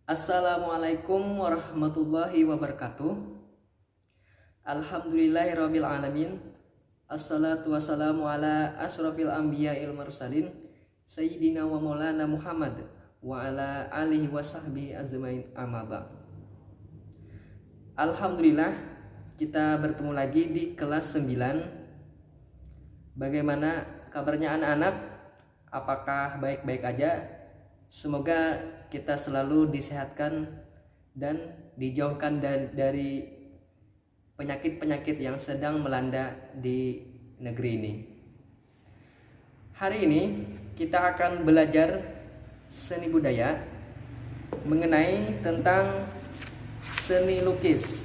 Assalamualaikum warahmatullahi wabarakatuh. Alhamdulillahirabbil alamin. Assalatu wassalamu ala asyrafil anbiya'il mursalin sayyidina wa maulana Muhammad wa ala alihi wa sahbihi azmain amma ba'd. Alhamdulillah kita bertemu lagi di kelas 9. Bagaimana kabarnya anak-anak? Apakah baik-baik aja? Semoga kita selalu disehatkan dan dijauhkan dari penyakit-penyakit yang sedang melanda di negeri ini. Hari ini kita akan belajar seni budaya mengenai tentang seni lukis.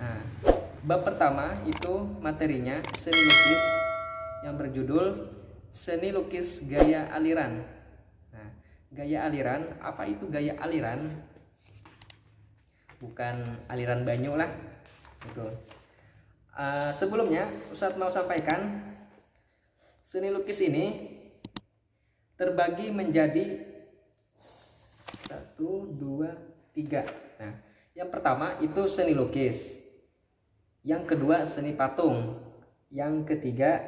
Nah, bab pertama itu materinya seni lukis yang berjudul seni lukis gaya aliran. Nah, gaya aliran, apa itu gaya aliran? Bukan aliran banyu lah. Itu. Sebelumnya Ustadz mau sampaikan seni lukis ini terbagi menjadi 1, 2, 3. Nah, yang pertama itu seni lukis. Yang kedua seni patung. Yang ketiga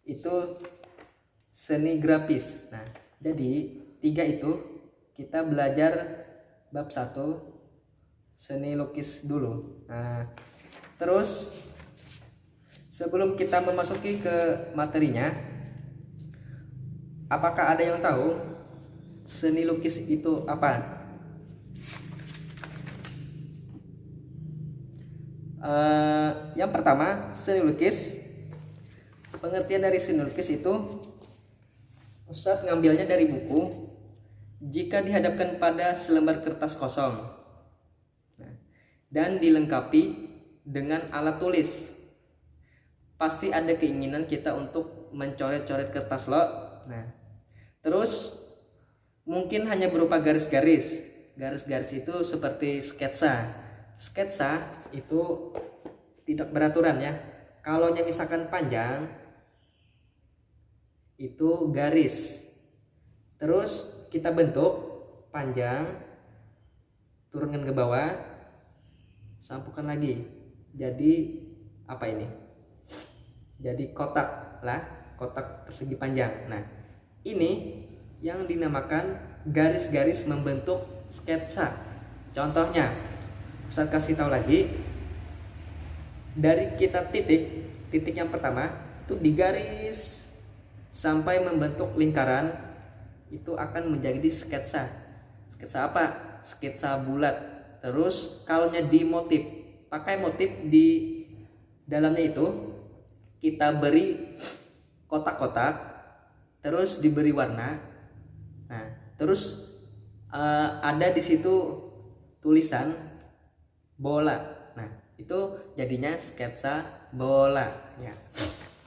itu seni grafis. Nah, jadi 3 itu kita belajar bab 1 seni lukis dulu. Nah, terus sebelum kita memasuki ke materinya, apakah ada yang tahu seni lukis itu apa? Yang pertama, seni lukis. Pengertian dari seni lukis itu Ustadz ngambilnya dari buku Jika Dihadapkan Pada Selembar Kertas Kosong, dan dilengkapi dengan alat tulis. Pasti ada keinginan kita untuk mencoret-coret kertas lo. Nah, terus mungkin hanya berupa garis-garis. Garis-garis itu seperti sketsa. Sketsa itu tidak beraturan ya. Kalau misalkan panjang itu garis. Terus kita bentuk panjang, turunkan ke bawah, sampukan lagi. Jadi apa ini? Jadi kotak lah, kotak persegi panjang. Nah, ini yang dinamakan garis-garis membentuk sketsa. Contohnya, Ustaz kasih tahu lagi. Dari kita titik yang pertama itu digaris sampai membentuk lingkaran, itu akan menjadi sketsa. Sketsa apa? Sketsa bulat. Terus kalau di motif, pakai motif di dalamnya itu kita beri kotak-kotak, terus diberi warna. Nah, terus ada di situ tulisan bola. Nah, itu jadinya sketsa bola ya.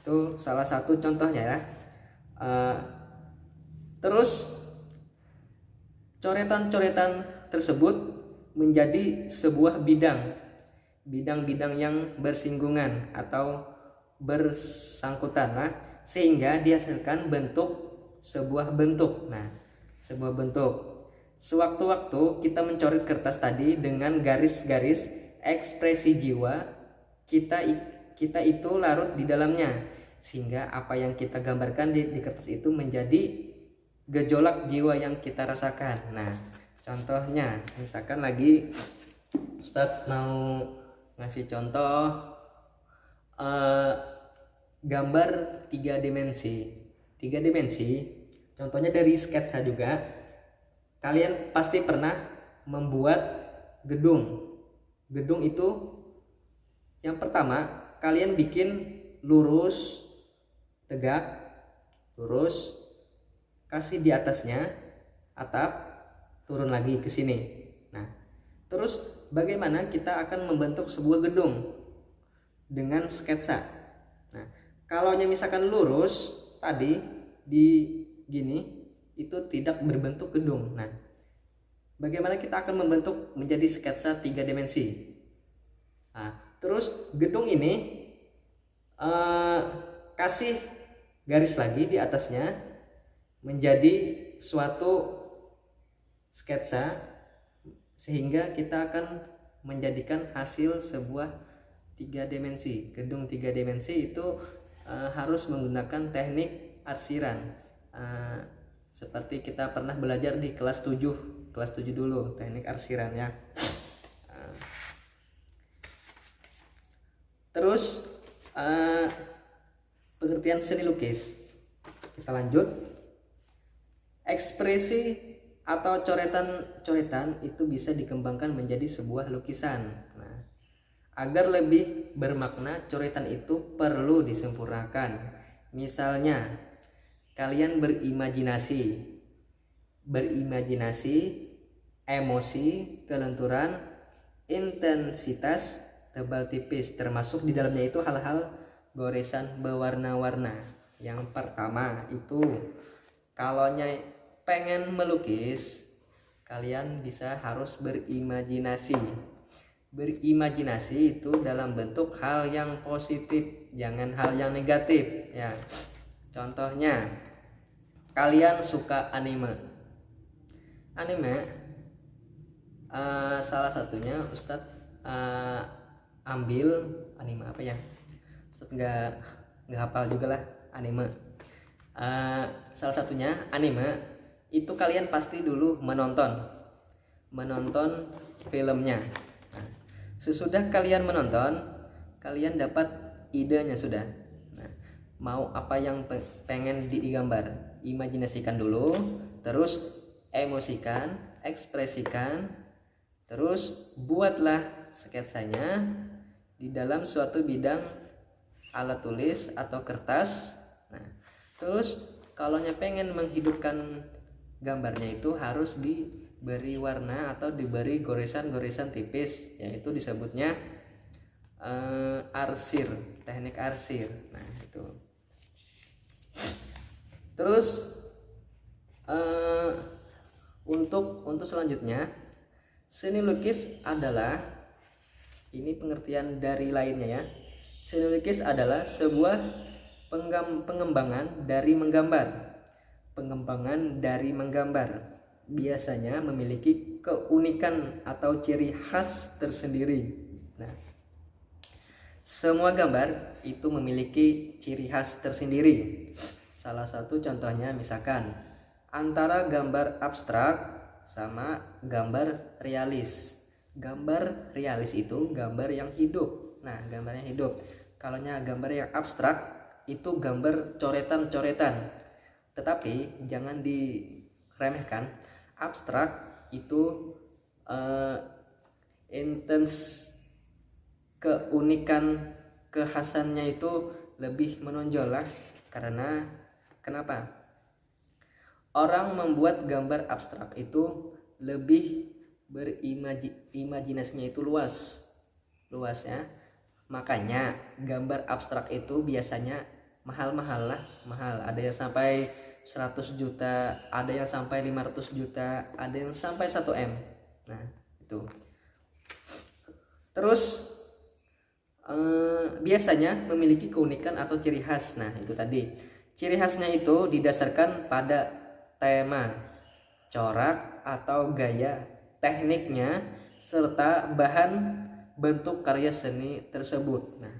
Itu salah satu contohnya ya. Terus coretan-coretan tersebut menjadi sebuah bidang-bidang yang bersinggungan atau bersangkutan lah, sehingga dihasilkan sebuah bentuk. Nah, sebuah bentuk. Sewaktu-waktu kita mencoret kertas tadi dengan garis-garis ekspresi jiwa kita itu larut di dalamnya, sehingga apa yang kita gambarkan di kertas itu menjadi gejolak jiwa yang kita rasakan. Nah, contohnya misalkan lagi Ustadz mau ngasih contoh gambar 3 dimensi. 3 dimensi contohnya dari sketsa juga. Kalian pasti pernah membuat gedung. Gedung itu yang pertama kalian bikin lurus, tegak, lurus, kasih di atasnya atap, turun lagi ke sini. Nah, terus bagaimana kita akan membentuk sebuah gedung dengan sketsa? Nah, kalau misalkan lurus tadi di gini itu tidak berbentuk gedung. Nah, bagaimana kita akan membentuk menjadi sketsa 3 dimensi? Nah, terus gedung ini kasih garis lagi di atasnya menjadi suatu sketsa, sehingga kita akan menjadikan hasil sebuah 3 dimensi. Gedung 3 dimensi itu harus menggunakan teknik arsiran. Seperti kita pernah belajar di kelas 7 dulu, teknik arsiran ya. Terus pengertian seni lukis. Kita lanjut. Ekspresi atau coretan itu bisa dikembangkan menjadi sebuah lukisan. Nah, agar lebih bermakna, coretan itu perlu disempurnakan. Misalnya, kalian berimajinasi, emosi, kelenturan, intensitas, tebal tipis, termasuk di dalamnya itu hal-hal goresan berwarna-warna. Yang pertama itu, kalau pengen melukis, kalian harus berimajinasi. Berimajinasi itu dalam bentuk hal yang positif, jangan hal yang negatif ya. Contohnya, kalian suka anime. Salah satunya Ustadz ambil anime apa ya? Ustadz nggak hafal juga lah anime. Salah satunya anime. Itu kalian pasti dulu menonton filmnya. Nah, sesudah kalian menonton, kalian dapat idenya sudah. Nah, mau apa yang pengen digambar, imajinasikan dulu, terus emosikan, ekspresikan, terus buatlah sketsanya di dalam suatu bidang alat tulis atau kertas. Nah, terus kalau pengen menghidupkan gambarnya itu harus diberi warna atau diberi goresan-goresan tipis, yaitu disebutnya arsir, teknik arsir. Nah, itu. Terus untuk selanjutnya, seni lukis adalah, ini pengertian dari lainnya ya. Seni lukis adalah sebuah pengembangan dari menggambar. Pengembangan dari menggambar biasanya memiliki keunikan atau ciri khas tersendiri. Nah, semua gambar itu memiliki ciri khas tersendiri. Salah satu contohnya misalkan antara gambar abstrak sama gambar realis. Gambar realis itu gambar yang hidup. Nah, gambarnya hidup. Kalau gambar yang abstrak itu gambar coretan-coretan. Tetapi jangan diremehkan, abstrak itu intens, keunikan, kekhasannya itu lebih menonjol lah. Karena kenapa? Orang membuat gambar abstrak itu lebih imajinasinya itu luas ya. Makanya gambar abstrak itu biasanya mahal, ada yang sampai 100 juta, ada yang sampai 500 juta, ada yang sampai 1 M. Nah, itu. Terus biasanya memiliki keunikan atau ciri khas. Nah, itu tadi. Ciri khasnya itu didasarkan pada tema, corak atau gaya, tekniknya, serta bahan bentuk karya seni tersebut. Nah,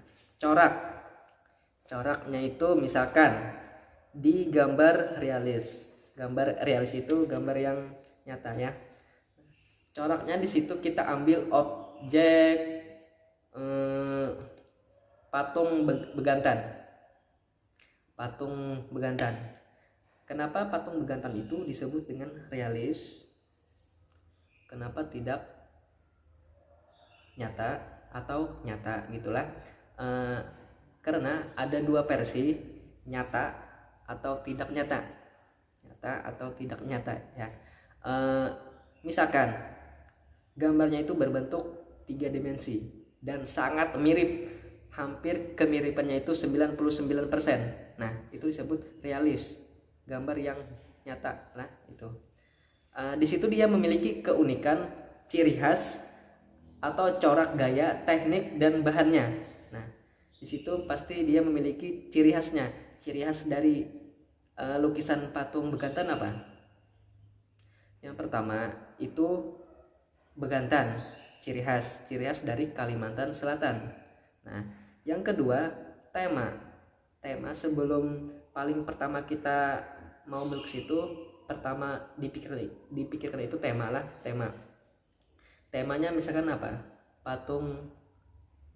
coraknya itu misalkan di gambar realis. Gambar realis itu gambar yang nyata ya. Coraknya di situ kita ambil objek patung begantan. Kenapa patung begantan itu disebut dengan realis? Kenapa tidak nyata atau nyata gitulah? Karena ada 2 versi, nyata atau tidak nyata ya. Misalkan gambarnya itu berbentuk 3 dimensi dan sangat mirip, hampir kemiripannya itu 99%. Nah, itu disebut realis, gambar yang nyata lah itu. Di situ dia memiliki keunikan, ciri khas atau corak, gaya, teknik, dan bahannya. Nah, di situ pasti dia memiliki ciri khasnya. Ciri khas dari lukisan patung begantan apa? Yang pertama itu Begantan, ciri khas dari Kalimantan Selatan. Nah, yang kedua tema. Sebelum paling pertama kita mau melukis itu, pertama dipikirkan itu tema. Temanya misalkan apa? Patung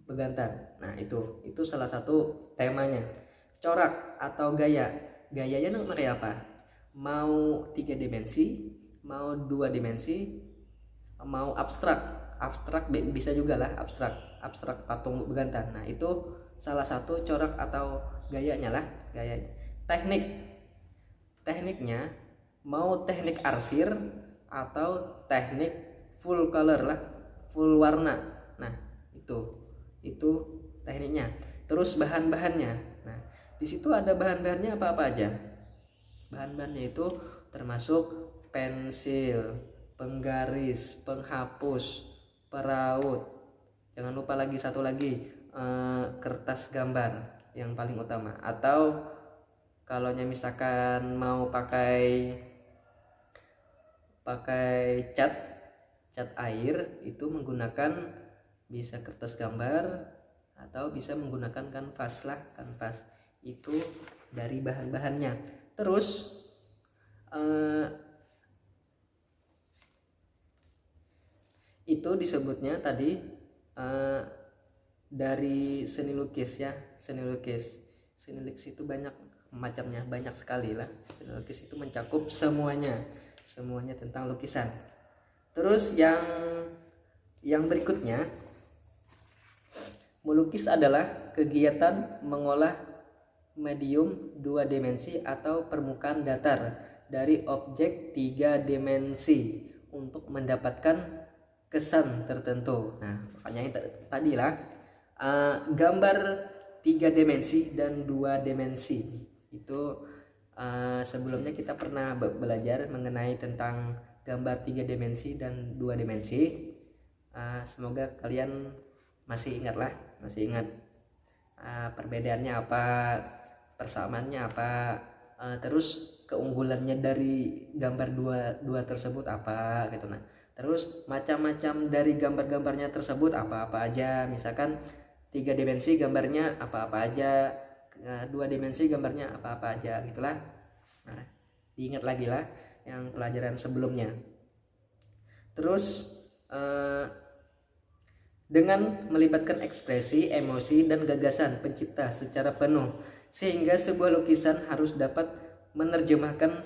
Begantan. Nah, itu salah satu temanya. Corak atau gayanya nomornya apa? Mau 3 dimensi, mau 2 dimensi, mau abstrak bisa juga lah, abstrak patung Begantan. Nah, itu salah satu corak atau gayanya. Tekniknya mau teknik arsir atau teknik full color lah, full warna. Nah, itu tekniknya. Terus bahan-bahannya. Nah, di situ ada bahan-bahannya apa aja. Bahan-bahannya itu termasuk pensil, penggaris, penghapus, peraut. Jangan lupa satu lagi, kertas gambar yang paling utama. Atau kalau misalkan mau pakai cat air, itu menggunakan bisa kertas gambar atau bisa menggunakan kanvas. Itu dari bahan-bahannya. Terus itu disebutnya tadi dari seni lukis ya. Seni lukis itu banyak macamnya, banyak sekali lah. Seni lukis itu mencakup semuanya tentang lukisan. Terus yang berikutnya, melukis adalah kegiatan mengolah medium 2 dimensi atau permukaan datar dari objek 3 dimensi untuk mendapatkan kesan tertentu. Nah, makanya tadi lah gambar 3 dimensi dan 2 dimensi itu sebelumnya kita pernah belajar mengenai tentang gambar 3 dimensi dan 2 dimensi. Semoga kalian masih ingat perbedaannya apa, persamaannya apa, terus keunggulannya dari gambar dua tersebut apa gitu. Nah, terus macam-macam dari gambar-gambarnya tersebut apa-apa aja. Misalkan 3 dimensi gambarnya apa-apa aja, 2 dimensi gambarnya apa-apa aja gitulah. Nah, diingat lagi lah yang pelajaran sebelumnya. Terus dengan melibatkan ekspresi, emosi, dan gagasan pencipta secara penuh, sehingga sebuah lukisan harus dapat menerjemahkan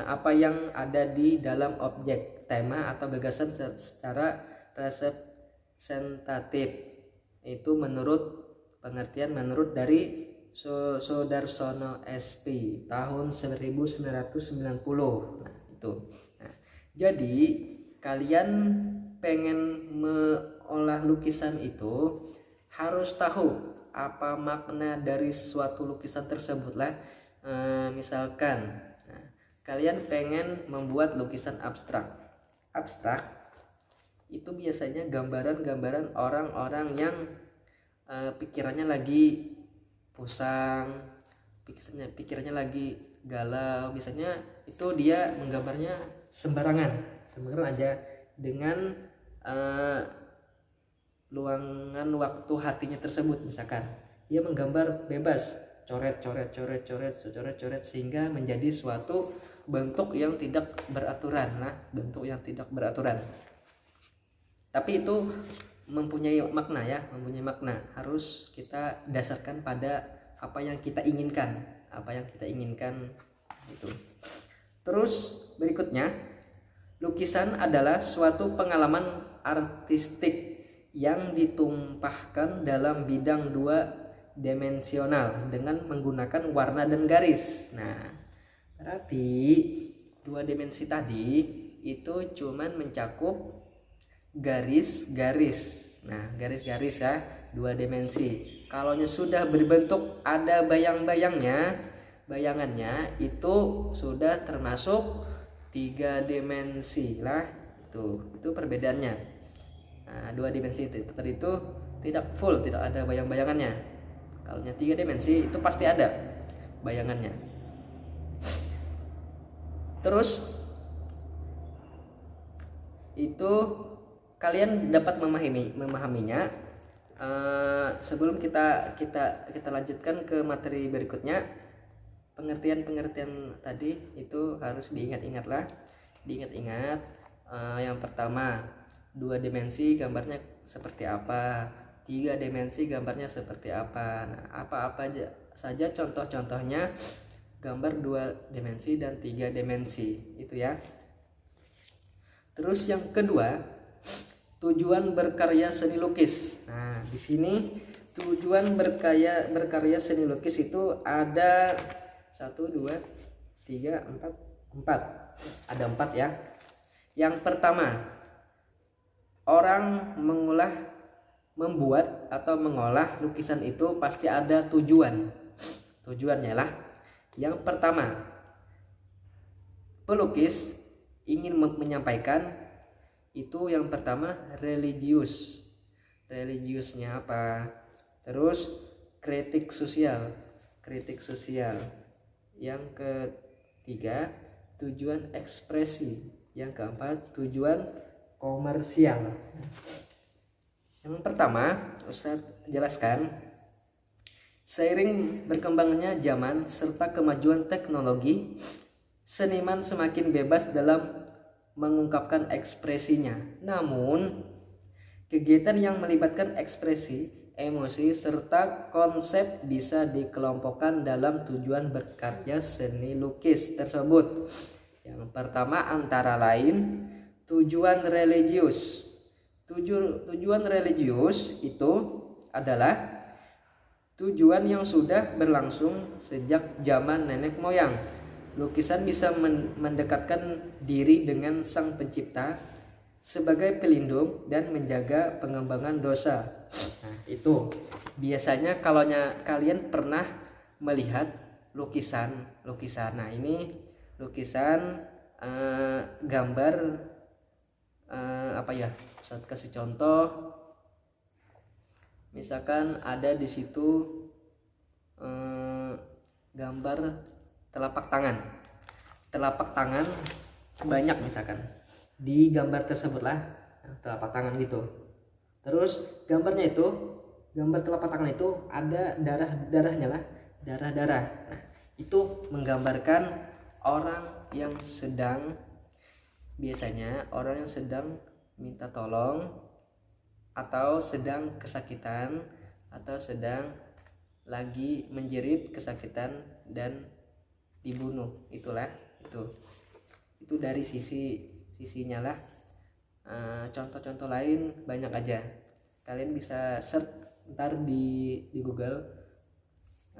apa yang ada di dalam objek, tema, atau gagasan secara representatif. Itu menurut dari Soedarsono SP tahun 1990. Nah, itu. Nah, jadi kalian pengen mengolah lukisan itu harus tahu apa makna dari suatu lukisan tersebut lah. Misalkan kalian pengen membuat lukisan abstrak itu biasanya gambaran-gambaran orang-orang yang pikirannya lagi pusang, pikirannya lagi galau. Biasanya itu dia menggambarnya sembarangan aja dengan luangan waktu hatinya tersebut. Misalkan dia menggambar bebas, coret sehingga menjadi suatu bentuk yang tidak beraturan. Tapi itu mempunyai makna. Harus kita dasarkan pada apa yang kita inginkan itu. Terus berikutnya, lukisan adalah suatu pengalaman artistik yang ditumpahkan dalam bidang 2 dimensional dengan menggunakan warna dan garis. Nah, berarti 2 dimensi tadi itu cuman mencakup garis-garis. Nah, garis-garis ya, 2 dimensi. Kalau sudah berbentuk ada bayangannya itu sudah termasuk 3 dimensi lah. Itu perbedaannya. Nah, 2 dimensi itu tidak full, tidak ada bayang-bayangannya. Kalau 3 dimensi itu pasti ada bayangannya. Terus itu kalian dapat memahaminya. Sebelum kita lanjutkan ke materi berikutnya, pengertian tadi itu harus diingat. Yang pertama, 2 dimensi gambarnya seperti apa, 3 dimensi gambarnya seperti apa. Nah, apa saja contoh-contohnya gambar 2 dimensi dan 3 dimensi itu ya. Terus yang kedua, tujuan berkarya seni lukis. Nah, di sini tujuan berkarya seni lukis itu ada 1, 2, 3, 4. Ada 4 ya. Yang pertama, orang membuat atau mengolah lukisan itu pasti ada tujuannya lah. Yang pertama, pelukis ingin menyampaikan itu yang pertama religiusnya apa. Terus kritik sosial. Yang ketiga, tujuan ekspresi. Yang keempat, tujuan komersial. Yang pertama, Ustadz jelaskan, seiring berkembangnya zaman serta kemajuan teknologi, seniman semakin bebas dalam mengungkapkan ekspresinya. Namun, kegiatan yang melibatkan ekspresi, emosi, serta konsep bisa dikelompokkan dalam tujuan berkarya seni lukis tersebut. Yang pertama antara lain tujuan religius. Tujuan religius itu adalah tujuan yang sudah berlangsung sejak zaman nenek moyang. Lukisan bisa mendekatkan diri dengan Sang Pencipta sebagai pelindung dan menjaga pengembangan dosa. Nah, itu biasanya kalau kalian pernah melihat lukisan. Nah, ini lukisan gambar apa ya? Ustaz kasih contoh. Misalkan ada di situ gambar telapak tangan banyak, misalkan di gambar tersebut lah telapak tangan gitu. Terus gambar telapak tangan itu ada darah-darahnya lah, darah. Nah, itu menggambarkan biasanya orang yang sedang minta tolong atau sedang kesakitan atau sedang lagi menjerit kesakitan dan dibunuh. Itu dari sisinya lah. Contoh-contoh lain banyak aja, kalian bisa search ntar di Google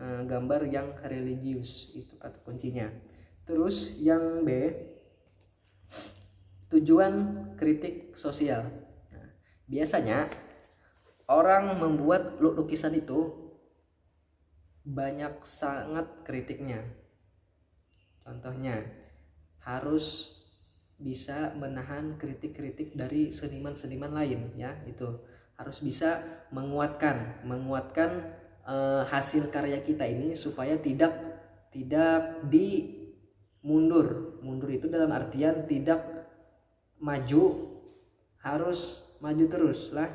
gambar yang religius, itu kata kuncinya. Terus yang B, tujuan kritik sosial. Nah, biasanya orang membuat lukisan itu banyak sangat kritiknya. Contohnya, harus bisa menahan kritik-kritik dari seniman-seniman lain ya. Itu harus bisa menguatkan hasil karya kita ini supaya tidak mundur itu dalam artian tidak maju, harus maju terus lah.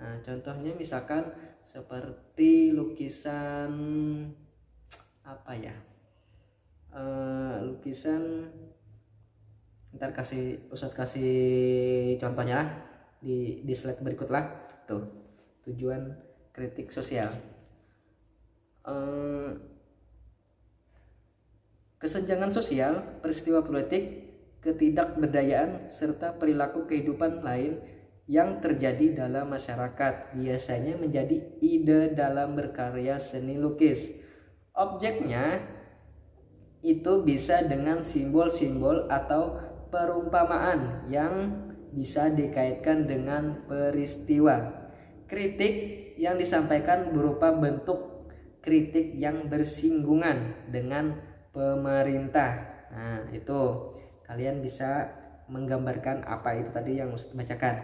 Nah, contohnya misalkan seperti lukisan apa ya, lukisan, ntar Ustadz kasih contohnya lah di slide berikut lah. Tuh, tujuan kritik sosial. Kesenjangan sosial, peristiwa politik, ketidakberdayaan, serta perilaku kehidupan lain yang terjadi dalam masyarakat biasanya menjadi ide dalam berkarya seni lukis. Objeknya itu bisa dengan simbol-simbol atau perumpamaan yang bisa dikaitkan dengan peristiwa. Kritik yang disampaikan berupa bentuk kritik yang bersinggungan dengan pemerintah. Nah, itu kalian bisa menggambarkan apa itu tadi yang Ustaz bacakan.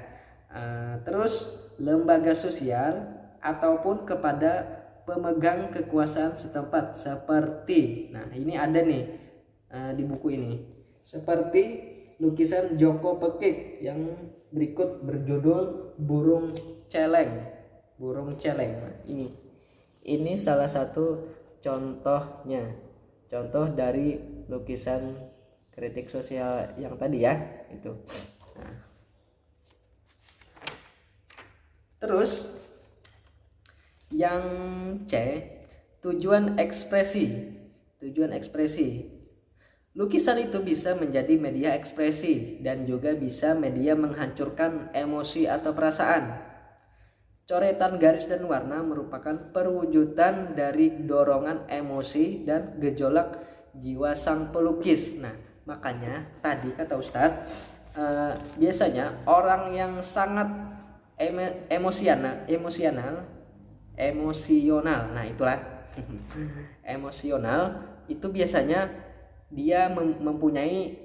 Terus lembaga sosial ataupun kepada pemegang kekuasaan setempat seperti, nah ini ada nih di buku ini, seperti lukisan Joko Pekik yang berikut berjudul Burung Celeng. Burung Celeng. Nah, ini salah satu contohnya. Contoh dari lukisan kritik sosial yang tadi ya, itu. Nah. Terus yang C, tujuan ekspresi. Tujuan ekspresi. Lukisan itu bisa menjadi media ekspresi dan juga bisa media menghancurkan emosi atau perasaan. Coretan garis dan warna merupakan perwujudan dari dorongan emosi dan gejolak jiwa sang pelukis. Nah, makanya tadi kata Ustadz, biasanya orang yang sangat emosional, nah itulah emosional itu biasanya dia mempunyai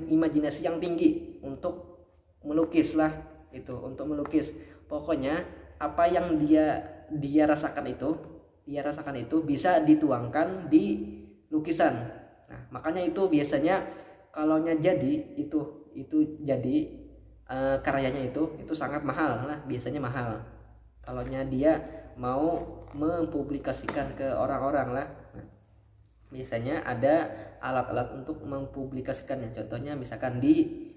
imajinasi yang tinggi untuk melukis lah, itu untuk melukis. Pokoknya apa yang dia rasakan itu bisa dituangkan di lukisan. Nah, makanya itu biasanya kalaunya jadi itu jadi karyanya itu sangat mahal lah, biasanya mahal. Kalaunya dia mau mempublikasikan ke orang-orang lah. Nah, biasanya ada alat-alat untuk mempublikasikannya. Contohnya misalkan di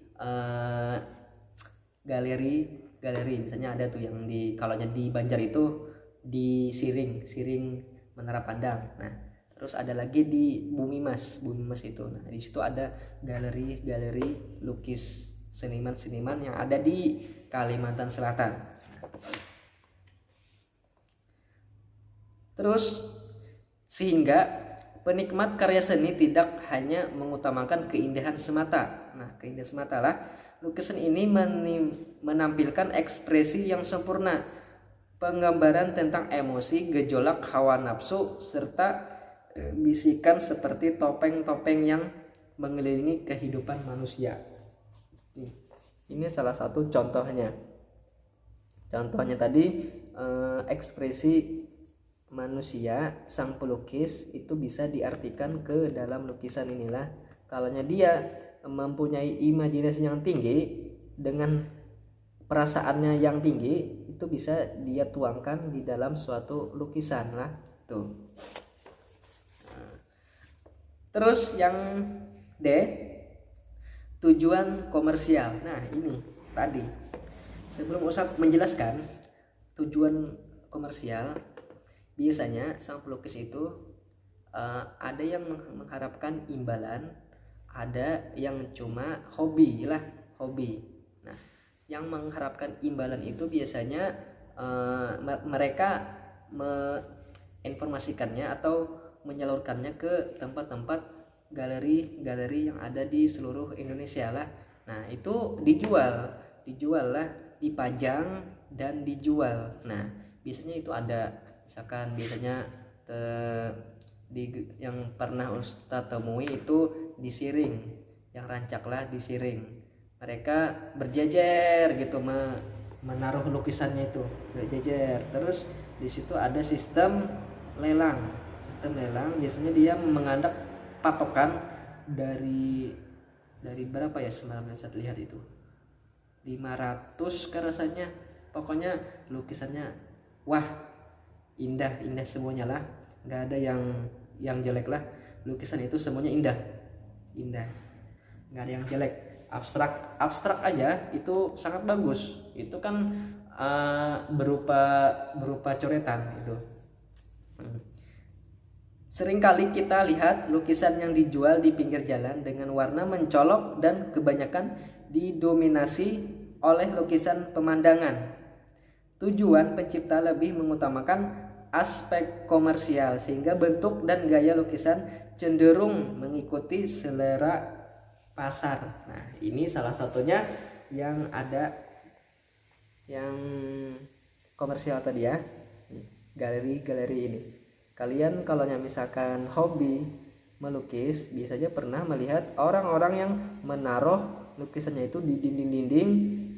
galeri misalnya ada tuh yang di kalaunya di Banjar itu di Siring Menara Pandang. Nah, terus ada lagi di Bumi Mas itu. Nah, di situ ada galeri lukis seniman yang ada di Kalimantan Selatan. Terus sehingga penikmat karya seni tidak hanya mengutamakan keindahan semata. Nah, keindahan semata lah. Lukisan ini menampilkan ekspresi yang sempurna, penggambaran tentang emosi, gejolak hawa nafsu, serta bisikan seperti topeng-topeng yang mengelilingi kehidupan manusia. Ini salah satu contohnya. Contohnya tadi ekspresi manusia sang pelukis itu bisa diartikan ke dalam lukisan inilah. Kalaunya dia mempunyai imajinasi yang tinggi dengan perasaannya yang tinggi, itu bisa dia tuangkan di dalam suatu lukisan lah tuh. Terus yang D, tujuan komersial. Nah, ini tadi sebelum Ustadz menjelaskan tujuan komersial, biasanya sang pelukis itu ada yang mengharapkan imbalan, ada yang cuma hobi. Nah, yang mengharapkan imbalan itu biasanya mereka menginformasikannya atau menyalurkannya ke tempat-tempat galeri yang ada di seluruh Indonesia lah. Nah, itu dijual lah, dipajang dan dijual. Nah, biasanya itu ada, misalkan biasanya yang pernah Ustadz temui itu di Siring, yang rancaklah di Siring, mereka berjejer gitu menaruh lukisannya itu berjejer. Terus di situ ada sistem lelang biasanya dia mengandak patokan dari berapa ya, semalam saya lihat itu 500 kan rasanya. Pokoknya lukisannya wah, indah semuanya lah, nggak ada yang jelek lah. Lukisan itu semuanya indah, nggak ada yang jelek. Abstrak aja itu sangat bagus. Itu kan berupa coretan itu. Seringkali kita lihat lukisan yang dijual di pinggir jalan dengan warna mencolok dan kebanyakan didominasi oleh lukisan pemandangan. Tujuan pencipta lebih mengutamakan aspek komersial sehingga bentuk dan gaya lukisan cenderung mengikuti selera pasar. Nah, ini salah satunya yang ada yang komersial tadi ya. Galeri ini. Kalian kalau misalkan hobi melukis, biasanya pernah melihat orang-orang yang menaruh lukisannya itu di dinding-dinding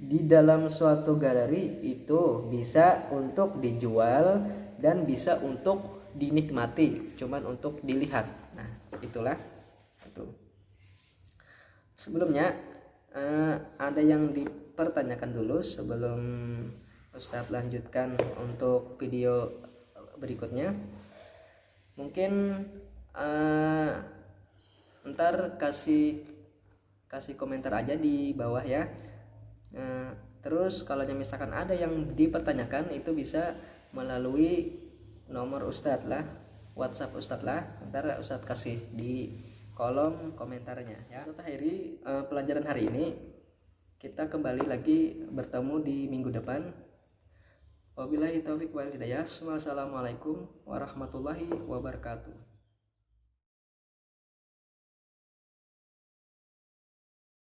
di dalam suatu galeri. Itu bisa untuk dijual dan bisa untuk dinikmati, cuman untuk dilihat. Nah, itulah itu. Sebelumnya ada yang dipertanyakan dulu sebelum Ustadz lanjutkan untuk video berikutnya. Mungkin ntar kasih komentar aja di bawah ya. Terus kalau misalkan ada yang dipertanyakan itu bisa melalui nomor Ustadz lah, WhatsApp Ustadz lah, ntar Ustadz kasih di kolom komentarnya ya. Ustadz akhiri pelajaran hari ini. Kita kembali lagi bertemu di minggu depan. Wabillahi taufiq wal hidayah. Wassalamualaikum warahmatullahi wabarakatuh.